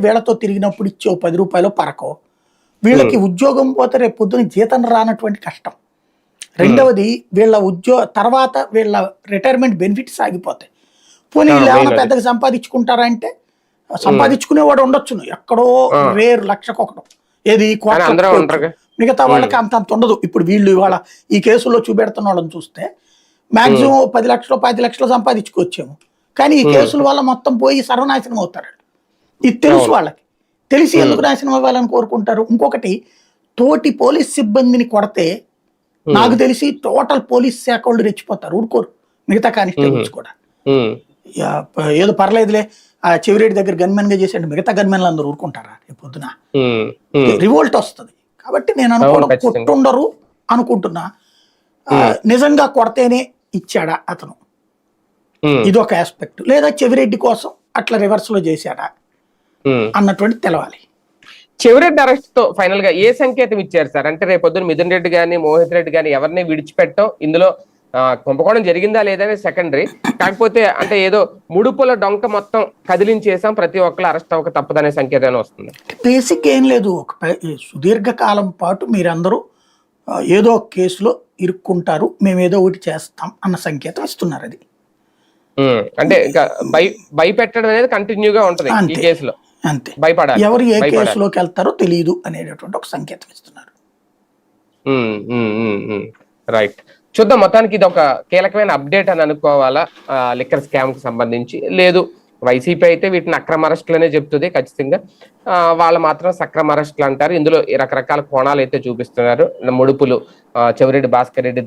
వీళ్ళతో తిరిగినప్పుడు ఇచ్చే 10 రూపాయలు పరకో వీళ్ళకి ఉద్యోగం పోతే రేపు పొద్దున జీతం రానటువంటి కష్టం. రెండవది వీళ్ళ తర్వాత వీళ్ళ రిటైర్మెంట్ బెనిఫిట్స్ ఆగిపోతాయి. పోనీ వీళ్ళు ఏమైనా పెద్దగా సంపాదించుకుంటారా అంటే సంపాదించుకునేవాడు ఉండొచ్చును, ఎక్కడో రేరు లక్షకొకడు, ఏది మిగతా వాళ్ళకి అంత ఉండదు. ఇప్పుడు వీళ్ళు ఇవాళ ఈ కేసుల్లో చూపెడుతున్న వాళ్ళని చూస్తే మాక్సిమం 10 లక్షలు 10 లక్షలు సంపాదించుకోవచ్చేమో, కానీ ఈ కేసుల వల్ల మొత్తం పోయి సర్వనాశనం అవుతారు. ఇది తెలుసు వాళ్ళకి, తెలిసి ఎందుకు నాశనం అవ్వాలని కోరుకుంటారు. ఇంకొకటి, తోటి పోలీస్ సిబ్బందిని కొడితే నాకు తెలిసి టోటల్ పోలీస్ శాఖ వాళ్ళు రెచ్చిపోతారు, ఊరుకోరు. మిగతా కానిస్టేబుల్స్ కూడా ఏదో పర్లేదులే ఆ చెవిరెడ్డి దగ్గర గన్మెన్ గా చేసేయండి, మిగతా గన్మెన్లు అందరూ ఊరుకుంటారా? రేపు పొద్దున రివోల్ట్ వస్తుంది. కాబట్టి నేను అనుకోవడం కొట్టుండరు అనుకుంటున్నా. నిజంగా కొడితేనే ఇచ్చాడా అతను, ఇదొక ఆస్పెక్ట్. లేదా చెవిరెడ్డి కోసం అట్లా రివర్స్ లో చేశాడా అన్నటువంటి తెలవాలి. చెవిరెడ్డి అరెస్ట్ తో ఫైనల్ గా ఏ సంకేతం ఇచ్చారు సార్? అంటే రేపు పొద్దున మిథున్ రెడ్డి గాని మోహిత్ రెడ్డి గాని ఎవరిని విడిచిపెట్టం, ఇందులో కుంభకోణం జరిగిందా లేదని సెకండరీ. కాకపోతే అంటే ఏదో ముడుపుల డొంక మొత్తం కదిలించేసాం, ప్రతి ఒక్కరు అరెస్ట్ అవ్వక తప్పదనే సంకేతం వస్తుంది. బేసిక్ ఏం లేదు, ఒక సుదీర్ఘకాలం పాటు మీరందరూ ఏదో ఒక కేసులో ఇరుక్కుంటారు, మేము ఏదో ఒకటి చేస్తాం అన్న సంకేతం ఇస్తున్నారు. అది అంటే ఇంకా భయపెట్టడం అనేది కంటిన్యూగా ఉంటది ఈ కేసులో. అంతే, భయపడాలి. ఎవరు ఏ కేసులోకి వెళ్తారో తెలియదు అనేటటువంటి ఒక సంకేతం ఇస్తున్నారు. రైట్, చూద్దాం. మొత్తానికి ఇది ఒక కీలకమైన అప్డేట్ అని అనుకోవాలా లిక్కర్ స్కామ్ కి సంబంధించి. లేదు వైసీపీ అయితే వీటిని అక్రమ అరెస్టులనే చెప్తుంది ఖచ్చితంగా, వాళ్ళు మాత్రం సక్రమ అరెస్టులు అంటారు. ఇందులో రకరకాల కోణాలు అయితే చూపిస్తున్నారు. ముడుపులు చెవిరెడ్డి భాస్కర్ రెడ్డి